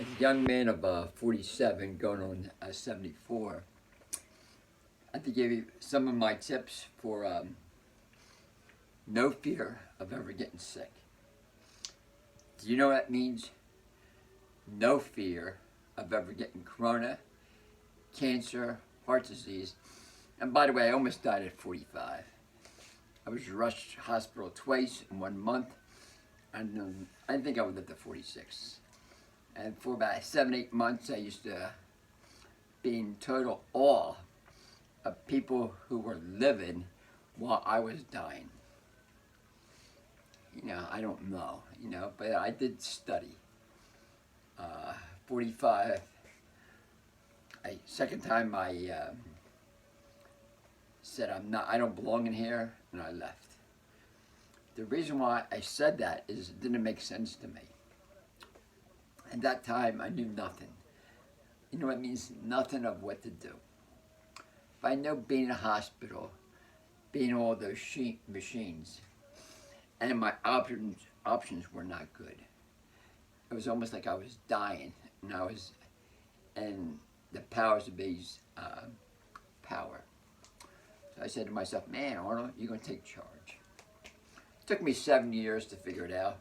As a young man of 47 going on 74, I have to give you some of my tips for no fear of ever getting sick. Do you know what that means? No fear of ever getting corona, cancer, heart disease. And by the way, I almost died at 45. I was rushed to hospital twice in 1 month. And I didn't think I would live to 46. And for about 7, 8 months, I used to be in total awe of people who were living while I was dying. I don't know, but I did study. 45, second time I said I don't belong in here, and I left. The reason why I said that is it didn't make sense to me. At that time, I knew nothing. You know what it means? Nothing of what to do. If I know being in a hospital, being in all those machines, and my options were not good. It was almost like I was dying, and I was in the powers of B's power. So I said to myself, man, Arnold, you're going to take charge. It took me 7 years to figure it out.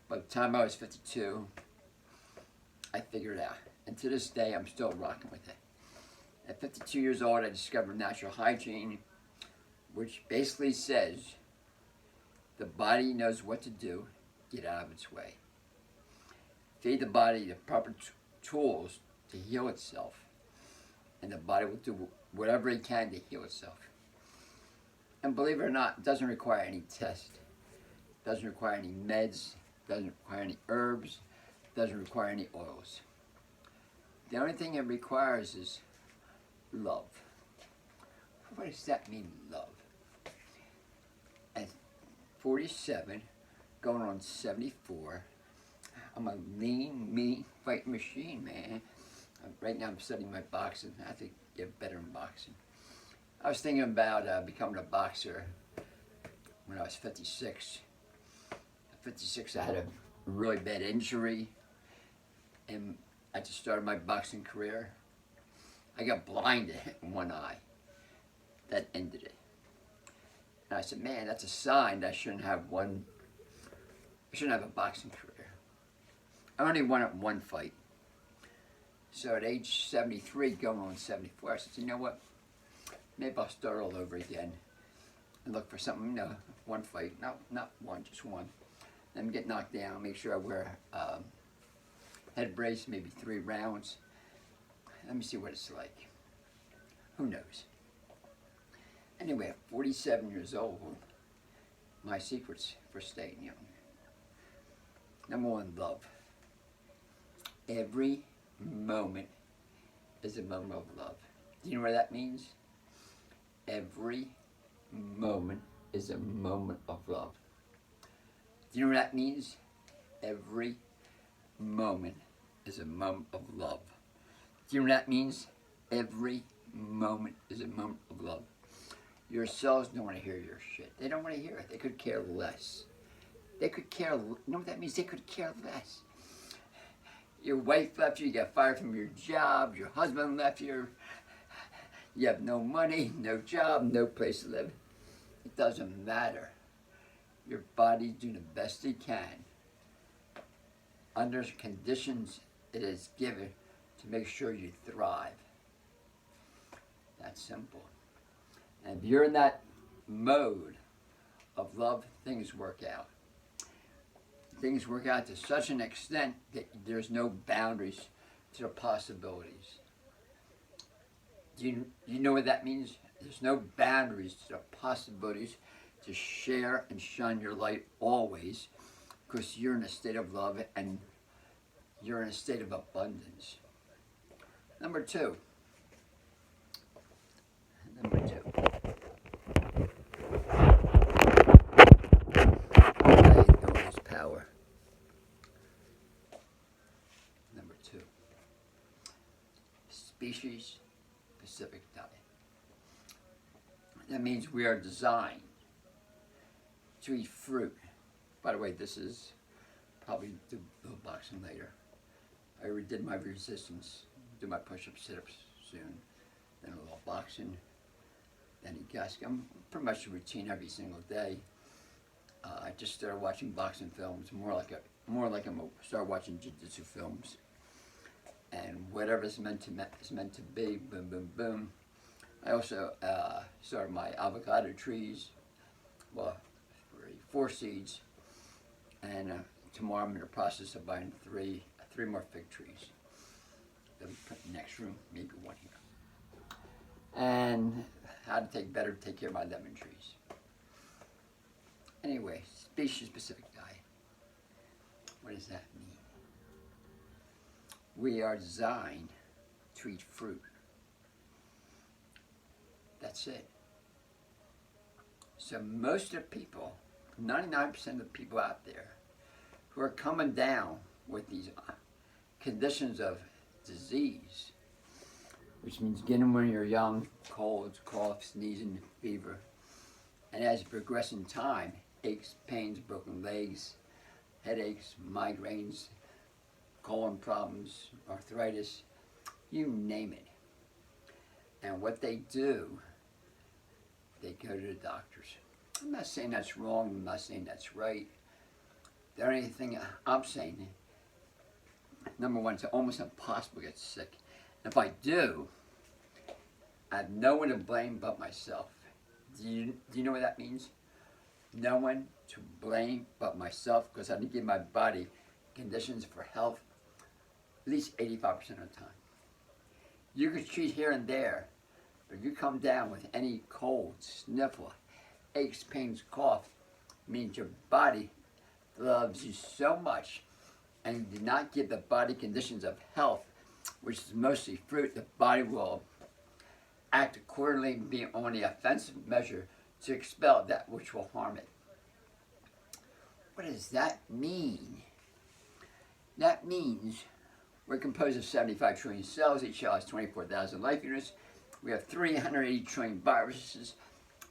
By the time I was 52, I figured it out. And to this day, I'm still rocking with it. At 52 years old, I discovered natural hygiene, which basically says the body knows what to do, get out of its way. Feed the body the proper tools to heal itself, and the body will do whatever it can to heal itself. And believe it or not, it doesn't require any test, doesn't require any meds, doesn't require any herbs, doesn't require any oils. The only thing it requires is love. What does that mean, love? At 47, going on 74, I'm a lean, mean fighting machine, man. Right now I'm studying my boxing. I have to get better in boxing. I was thinking about becoming a boxer when I was 56. At 56, I had a really bad injury, and I just started my boxing career. I got blinded in one eye. That ended it. And I said, man, that's a sign that I shouldn't have a boxing career. I only won at one fight. So at age 73, going on 74, I said, you know what? Maybe I'll start all over again and look for something, one fight, not one, just one. Let me get knocked down, make sure I wear head brace, maybe 3 rounds. Let me see what it's like. Who knows? Anyway, at 47 years old, my secrets for staying young. Number one, love. Every moment is a moment of love. Do you know what that means? Every moment is a moment of love. Do you know what that means? Every moment is a moment of love. Do you know what that means? Every moment is a moment of love. Your cells don't want to hear your shit. They don't want to hear it. They could care less. They could care, you know what that means? They could care less. Your wife left you, you got fired from your job, your husband left you, you have no money, no job, no place to live. It doesn't matter. Your body's doing the best it can under conditions it is given to make sure you thrive. That's simple. And if you're in that mode of love, things work out. Things work out to such an extent that there's no boundaries to the possibilities. Do you know what that means? There's no boundaries to the possibilities to share and shine your light always, because you're in a state of love and you're in a state of abundance. Number two. Power. Number two. Species Pacific diet. That means we are designed to eat fruit. By the way, this is probably the boxing later. I already did my resistance, do my push-ups, sit-ups soon, then a little boxing, then Egoscue. I'm pretty much a routine every single day. I just started watching boxing films, more like I'm start watching jiu-jitsu films, and whatever is meant to be. Boom, boom, boom. I also started my avocado trees, well, 4 seeds, and tomorrow I'm in the process of buying three more fig trees. Then put in the next room, maybe one here. And how to take care of my lemon trees. Anyway, species-specific diet. What does that mean? We are designed to eat fruit. That's it. So most of the people, 99% of the people out there who are coming down with these conditions of disease, which means getting them when you're young, colds, cough, sneezing, fever, and as you progress in time, aches, pains, broken legs, headaches, migraines, colon problems, arthritis, you name it. And what they do, they go to the doctors. I'm not saying that's wrong, I'm not saying that's right. The only thing I'm saying, number one, it's almost impossible to get sick. And if I do, I have no one to blame but myself. Do you know what that means? No one to blame but myself, because I didn't give my body conditions for health at least 85% of the time. You could treat here and there, but you come down with any cold, sniffle, aches, pains, cough, means your body loves you so much, and you do not give the body conditions of health, which is mostly fruit. The body will act accordingly and be on the offensive measure to expel that which will harm it. What does that mean? That means we're composed of 75 trillion cells. Each cell has 24,000 life units. We have 380 trillion viruses,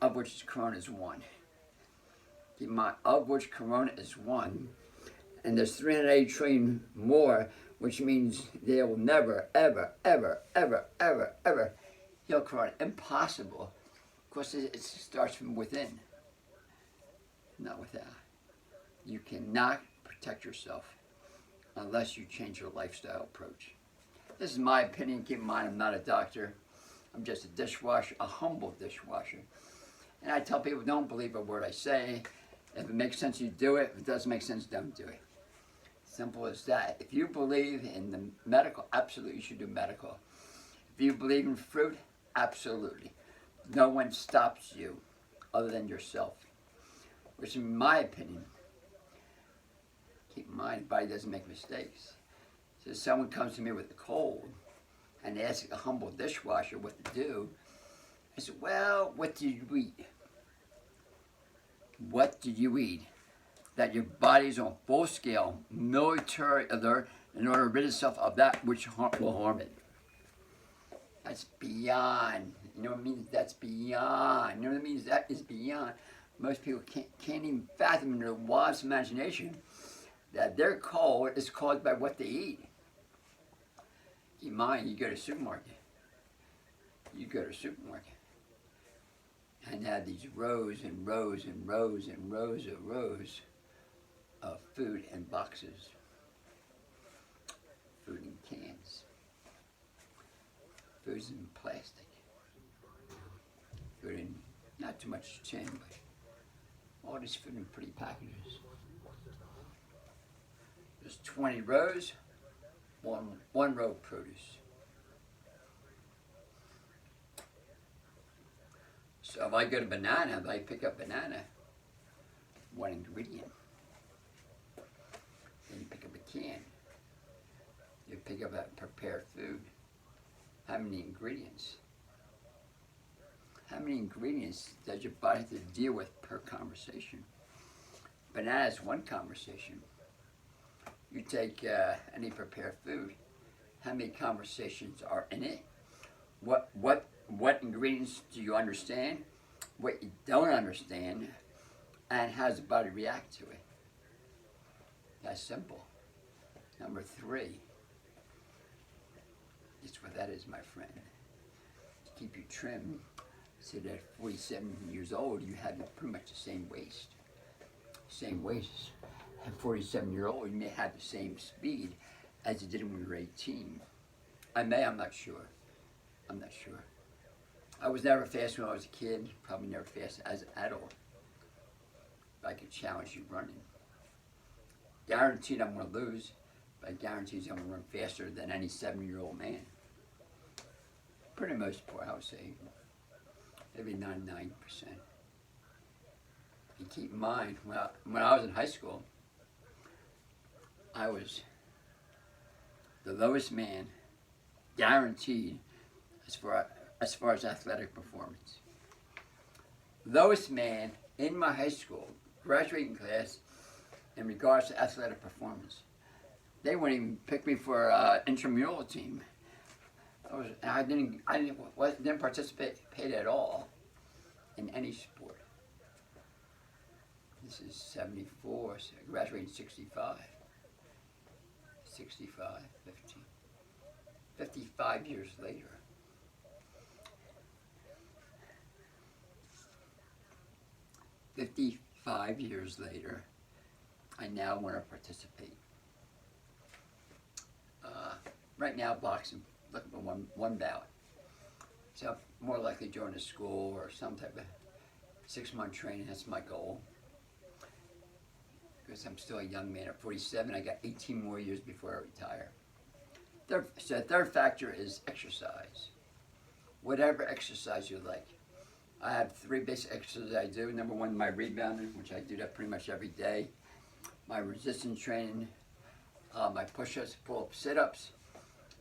of which corona is one. Keep in mind, of which corona is one. And there's 380 trillion more, which means they will never, ever, ever, ever, ever, ever heal corona. Impossible. Of course, it starts from within, not without. You cannot protect yourself unless you change your lifestyle approach. This is my opinion. Keep in mind, I'm not a doctor. I'm just a dishwasher, a humble dishwasher. And I tell people, don't believe a word I say. If it makes sense, you do it. If it doesn't make sense, don't do it. Simple as that. If you believe in the medical, absolutely you should do medical. If you believe in fruit, absolutely. No one stops you other than yourself. Which in my opinion, keep in mind, the body doesn't make mistakes. So if someone comes to me with a cold and they ask a humble dishwasher what to do, I said, well, what did you eat? What did you eat? That your body's on full scale, military alert, in order to rid itself of that which will harm it. That's beyond. You know what it means? That's beyond. You know what it means? That is beyond. Most people can't even fathom in their wildest imagination that their cold is caused by what they eat. Keep in mind, you go to a supermarket. You go to a supermarket and have these rows and rows and rows and rows of food in boxes, food in cans, food in plastic, food in not too much tin, but all this food in pretty packages. There's 20 rows, one row of produce. So if I go to banana, if I pick up banana, one ingredient. Then you pick up a can. You pick up a prepared food. How many ingredients? How many ingredients does your body have to deal with per conversation? Banana is one conversation. You take any prepared food, how many conversations are in it? What ingredients do you understand? What you don't understand? And how does the body react to it? That's simple. Number 3, It's what that is, my friend. To keep you trim, so that at 47 years old, you have pretty much the same waist. Same waist. At 47-year-old, you may have the same speed as you did when you were 18. I'm not sure. I'm not sure. I was never fast when I was a kid, probably never fast as an adult. But I could challenge you running. Guaranteed I'm going to lose, but I guarantee I'm going to run faster than any 7-year-old man. Pretty most part, I would say. Maybe 99%. You keep in mind, when I was in high school, I was the lowest man, guaranteed, as far as athletic performance. Lowest man in my high school graduating class in regards to athletic performance. They wouldn't even pick me for an intramural team. I didn't participate at all in any sport. This is 74, so I graduated in 65. 65, 15. 55 years later. "55 years later, I now want to participate." Right now, boxing, looking for one bout. So more likely join a school or some type of 6-month training. That's my goal. Because I'm still a young man. At 47, I got 18 more years before I retire. So the third factor is exercise. Whatever exercise you like. I have 3 basic exercises I do. Number 1, my rebounding, which I do that pretty much every day. My resistance training, my push-ups, pull-ups, sit-ups.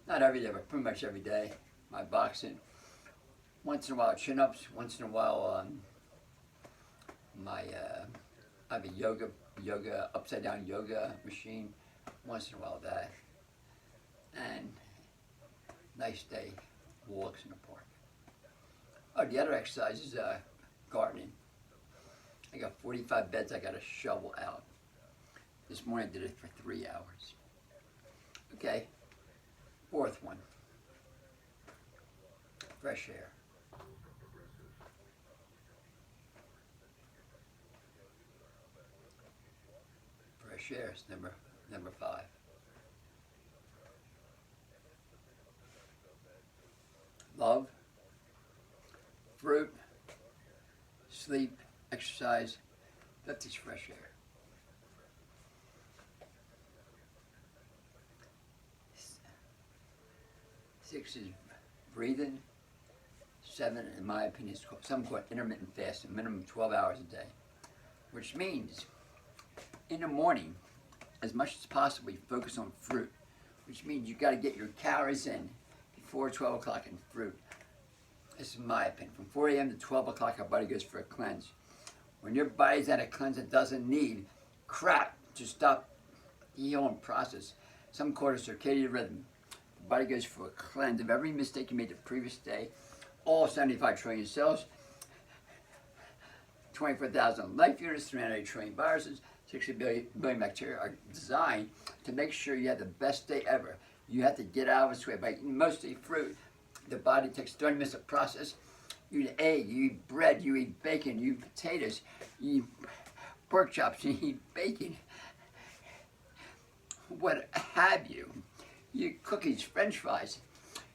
Not every day, but pretty much every day. My boxing. Once in a while, chin-ups. Once in a while, I have a yoga, upside-down yoga machine. Once in a while, that. And nice day, walks in the park. Oh, the other exercise is gardening. I got 45 beds I got to shovel out. This morning I did it for 3 hours. Okay, 4th one. Fresh air. Fresh air is number 5. Love, fruit, sleep, exercise, that's just fresh air. 6 is breathing. 7, in my opinion, is some called intermittent fasting, minimum 12 hours a day. Which means, in the morning, as much as possible, you focus on fruit. Which means you got to get your calories in before 12 o'clock in fruit. This is my opinion. From 4 a.m. to 12 o'clock, our body goes for a cleanse. When your body's at a cleanse, it doesn't need crap to stop the healing process. Some call it circadian rhythm. The body goes for a cleanse of every mistake you made the previous day. All 75 trillion cells, 24,000 life units, 300 trillion viruses, 60 billion bacteria are designed to make sure you have the best day ever. You have to get out of its way by eating mostly fruit. The body takes 30 minutes to process. You eat egg, you eat bread, you eat bacon, you eat potatoes, you eat pork chops, you eat bacon. What have you? You eat cookies, French fries.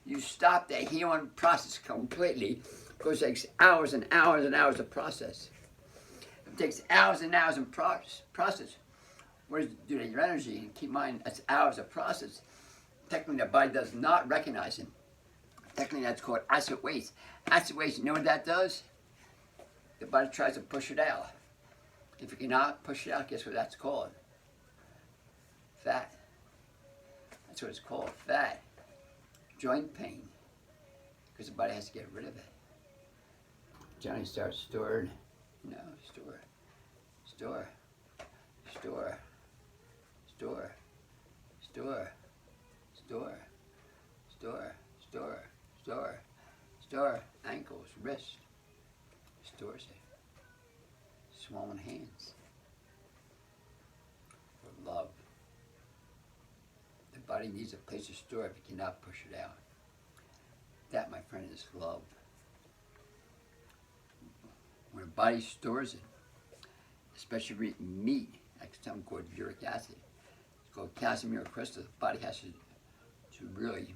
You stop the healing process completely because it takes hours and hours and hours to process. It takes hours and hours of process. What does it do to your energy? And keep in mind, that's hours of process. Technically, the body does not recognize it. Technically, that's called acid waste. Acid waste, you know what that does? The body tries to push it out. If it cannot push it out, guess what that's called? Fat. That's what it's called, fat. Joint pain. Because the body has to get rid of it. Johnny starts storing. Store. Ankles, wrists. Stores it. Swollen hands. For love. The body needs a place to store it if it cannot push it out. That, my friend, is love. When a body stores it, especially if you eat meat, like something called uric acid, it's called calcium uric crystal. The body has to really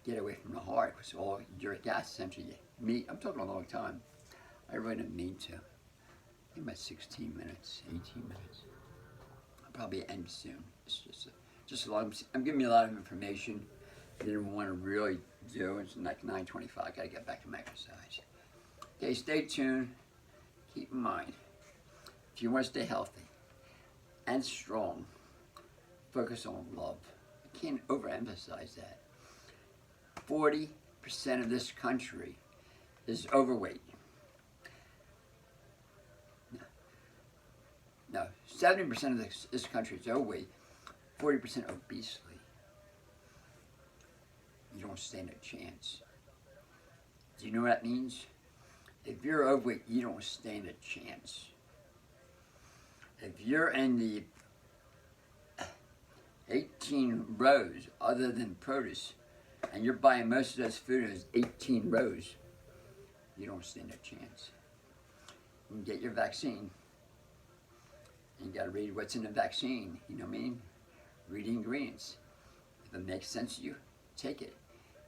get away from the heart, because all uric acid essentially meat. I'm talking a long time. I really didn't mean to. I think about 16 minutes, 18 minutes. I'll probably end soon. It's just a lot. I'm giving you a lot of information. I didn't want to really do. It's like 9:25. I gotta get back to my exercise. Okay, stay tuned. Keep in mind, if you want to stay healthy and strong, focus on love. I can't overemphasize that. 40% of this country is overweight. No, 70% of this country is overweight, 40% obesely. You don't stand a chance. Do you know what that means? If you're overweight, you don't stand a chance. If you're in the 18 rows other than produce, and you're buying most of those food in those 18 rows, you don't stand a chance. You can get your vaccine. You gotta read what's in the vaccine, you know what I mean? Read the ingredients. If it makes sense to you, take it.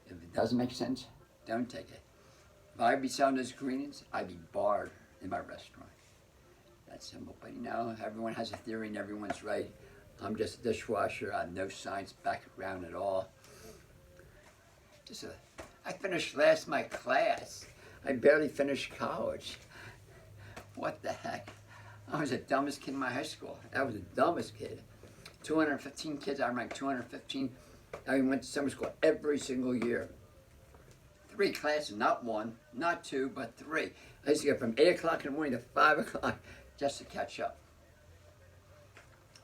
If it doesn't make sense, don't take it. If I'd be selling those ingredients, I'd be barred in my restaurant. That's simple. But you know, everyone has a theory and everyone's right. I'm just a dishwasher. I have no science background at all. I finished last my class. I barely finished college. What the heck? I was the dumbest kid in my high school. I was the dumbest kid. 215 kids, I ranked 215. I went to summer school every single year. 3 classes, not 1, not 2, but 3. I used to go from 8 o'clock in the morning to 5 o'clock just to catch up.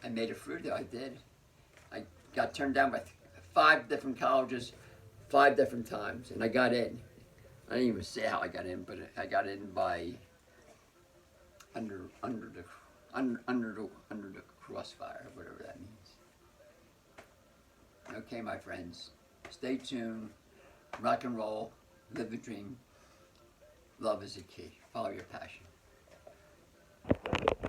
I made it through, though, I did. I got turned down by 5 different colleges, 5 different times, and I got in. I didn't even say how I got in, but I got in by under the crossfire, whatever that means. Okay, my friends, stay tuned. Rock and roll, live the dream. Love is the key. Follow your passion.